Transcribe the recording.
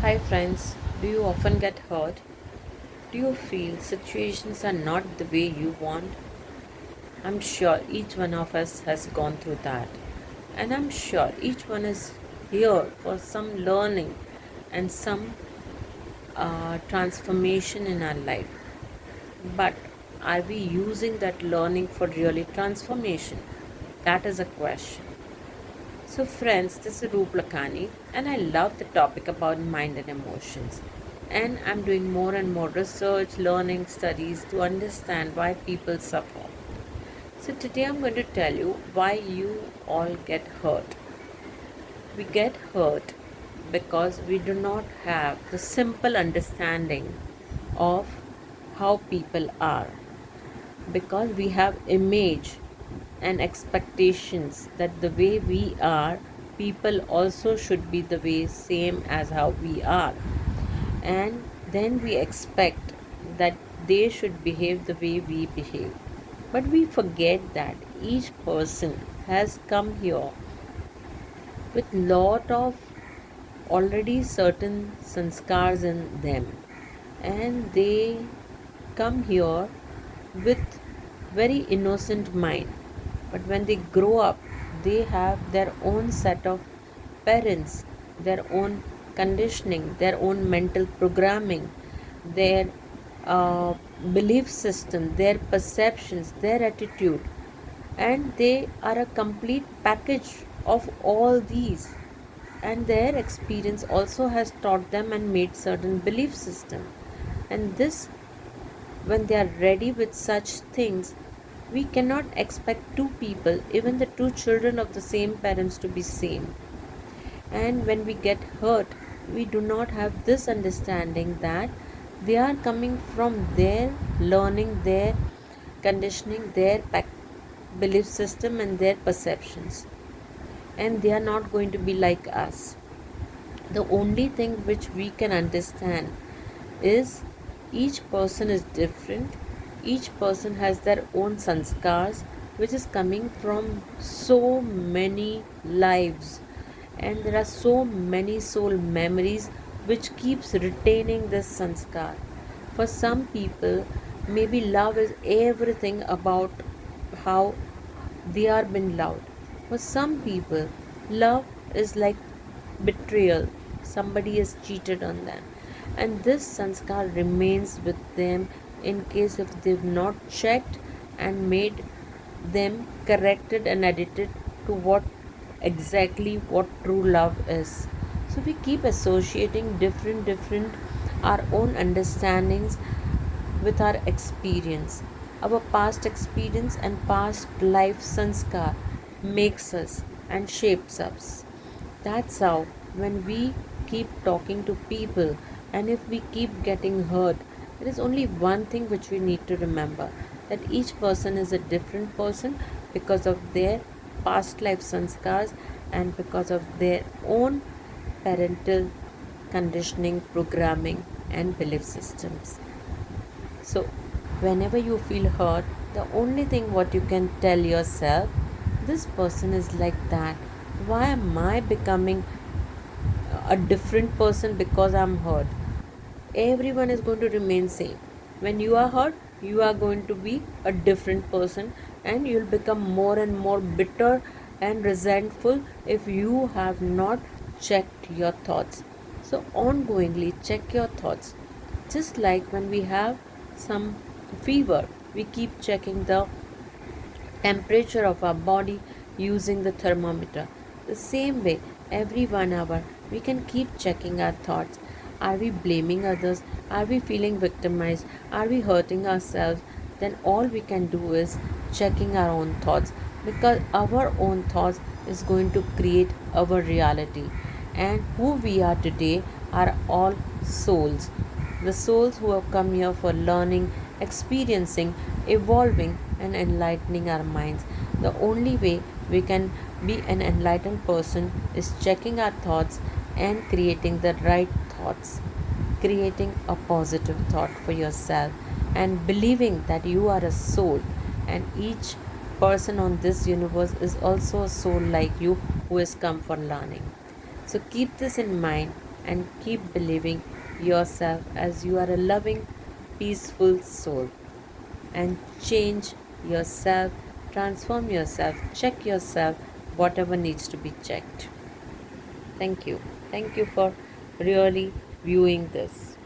Hi, friends. Do you often get hurt? Do you feel situations are not the way you want? I'm sure each one of us has gone through that. And I'm sure each one is here for some learning and some transformation in our life. But are we using that learning for really transformation? That is a question. So, friends, this is Roop Lakhani, and I love the topic about mind and emotions. And I'm doing more and more research, learning, studies to understand why people suffer. So, today I'm going to tell you why you all get hurt. We get hurt because we do not have the simple understanding of how people are, because we have image and expectations that the way we are, people also should be the way same as how we are, and then we expect that they should behave the way we behave. But we forget that each person has come here with lot of already certain sanskars in them, and they come here with very innocent mind, but when they grow up they have their own set of parents, their own conditioning, their own mental programming, their uh, belief system, their perceptions, their attitude, and they are a complete package of all these, and their experience also has taught them and made certain belief system. And this, when they are ready with such things, we cannot expect two people, even the two children of the same parents, to be same. And when we get hurt, we do not have this understanding that they are coming from their learning, their conditioning, their belief system and their perceptions, and they are not going to be like us. The only thing which we can understand is each person is different, each person has their own sanskars, which is coming from so many lives, and there are so many soul memories which keeps retaining this sanskar. For some people, maybe love is everything about how they are being loved. For some people, love is like betrayal, somebody has cheated on them, and this sanskar remains with them in case if they've not checked and made them corrected and edited to what true love is. So we keep associating different our own understandings with our experience. Our past experience and past life sanskar makes us and shapes us. That's how, when we keep talking to people and if we keep getting hurt, there is only one thing which we need to remember, that each person is a different person because of their past life sanskars and because of their own parental conditioning, programming, and belief systems. So, whenever you feel hurt, the only thing what you can tell yourself, this person is like that. Why am I becoming a different person because I'm hurt? Everyone is going to remain same. When you are hurt, you are going to be a different person, and you'll become more and more bitter and resentful if you have not checked your thoughts. So, ongoingly check your thoughts. Just like when we have some fever, we keep checking the temperature of our body using the thermometer. The same way, every 1 hour, we can keep checking our thoughts. Are we blaming others? Are we feeling victimized? Are we hurting ourselves? Then all we can do is checking our own thoughts, because our own thoughts is going to create our reality. And who we are today are all souls, the souls who have come here for learning, experiencing, evolving, and enlightening our minds. The only way we can be an enlightened person is checking our thoughts and creating the right thoughts, creating a positive thought for yourself, and believing that you are a soul, and each person on this universe is also a soul like you who has come for learning. So keep this in mind. and keep believing yourself as you are a loving, peaceful soul. And change yourself, transform yourself, check yourself, whatever needs to be checked. Thank you. Thank you for really viewing this.